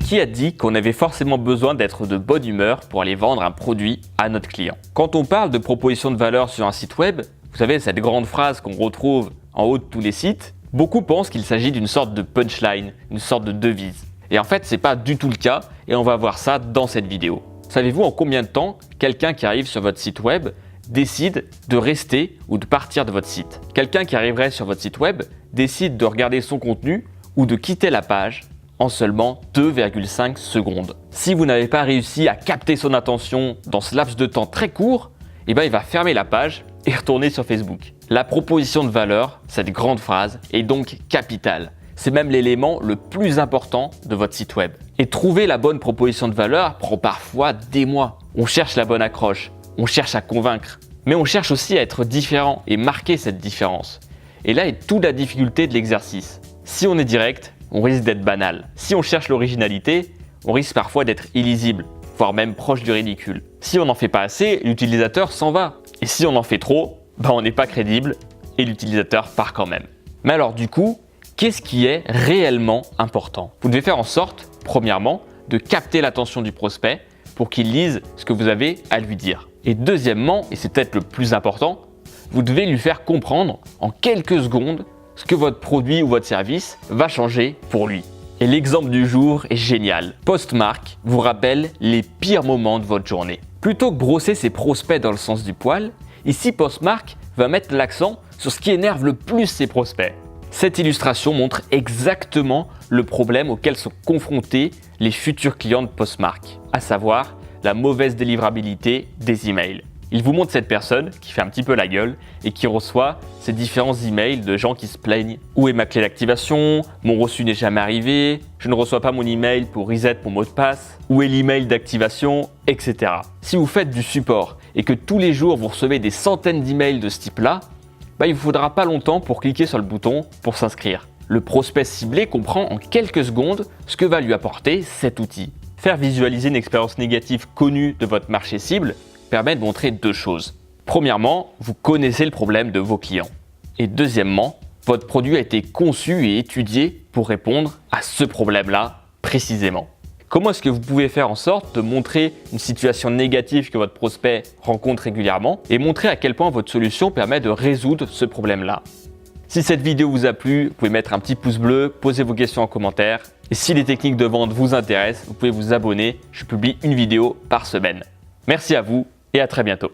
Qui a dit qu'on avait forcément besoin d'être de bonne humeur pour aller vendre un produit à notre client? Quand on parle de proposition de valeur sur un site web, vous savez, cette grande phrase qu'on retrouve en haut de tous les sites, beaucoup pensent qu'il s'agit d'une sorte de punchline, une sorte de devise. Et en fait, c'est pas du tout le cas et on va voir ça dans cette vidéo. Savez-vous en combien de temps quelqu'un qui arrive sur votre site web décide de rester ou de partir de votre site? Quelqu'un qui arriverait sur votre site web décide de regarder son contenu ou de quitter la page en seulement 2,5 secondes. Si vous n'avez pas réussi à capter son attention dans ce laps de temps très court, il va fermer la page et retourner sur Facebook. La proposition de valeur, cette grande phrase, est donc capitale. C'est même l'élément le plus important de votre site web. Et trouver la bonne proposition de valeur prend parfois des mois. On cherche la bonne accroche, on cherche à convaincre, mais on cherche aussi à être différent et marquer cette différence. Et là est toute la difficulté de l'exercice. Si on est direct, on risque d'être banal. Si on cherche l'originalité, on risque parfois d'être illisible, voire même proche du ridicule. Si on n'en fait pas assez, l'utilisateur s'en va. Et si on en fait trop, on n'est pas crédible et l'utilisateur part quand même. Mais alors du coup, qu'est-ce qui est réellement important? Vous devez faire en sorte, premièrement, de capter l'attention du prospect pour qu'il lise ce que vous avez à lui dire. Et deuxièmement, et c'est peut-être le plus important, vous devez lui faire comprendre en quelques secondes ce que votre produit ou votre service va changer pour lui. Et l'exemple du jour est génial. Postmark vous rappelle les pires moments de votre journée. Plutôt que brosser ses prospects dans le sens du poil, ici Postmark va mettre l'accent sur ce qui énerve le plus ses prospects. Cette illustration montre exactement le problème auquel sont confrontés les futurs clients de Postmark, à savoir la mauvaise délivrabilité des emails. Il vous montre cette personne qui fait un petit peu la gueule et qui reçoit ces différents emails de gens qui se plaignent. Où est ma clé d'activation? Mon reçu n'est jamais arrivé. Je ne reçois pas mon email pour reset mon mot de passe. Où est l'email d'activation? Etc. Si vous faites du support et que tous les jours vous recevez des centaines d'emails de ce type-là, il ne vous faudra pas longtemps pour cliquer sur le bouton pour s'inscrire. Le prospect ciblé comprend en quelques secondes ce que va lui apporter cet outil. Faire visualiser une expérience négative connue de votre marché cible permet de montrer deux choses. Premièrement, vous connaissez le problème de vos clients. Et deuxièmement, votre produit a été conçu et étudié pour répondre à ce problème-là précisément. Comment est-ce que vous pouvez faire en sorte de montrer une situation négative que votre prospect rencontre régulièrement et montrer à quel point votre solution permet de résoudre ce problème-là? Si cette vidéo vous a plu, vous pouvez mettre un petit pouce bleu, poser vos questions en commentaire. Et si les techniques de vente vous intéressent, vous pouvez vous abonner. Je publie une vidéo par semaine. Merci à vous et à très bientôt.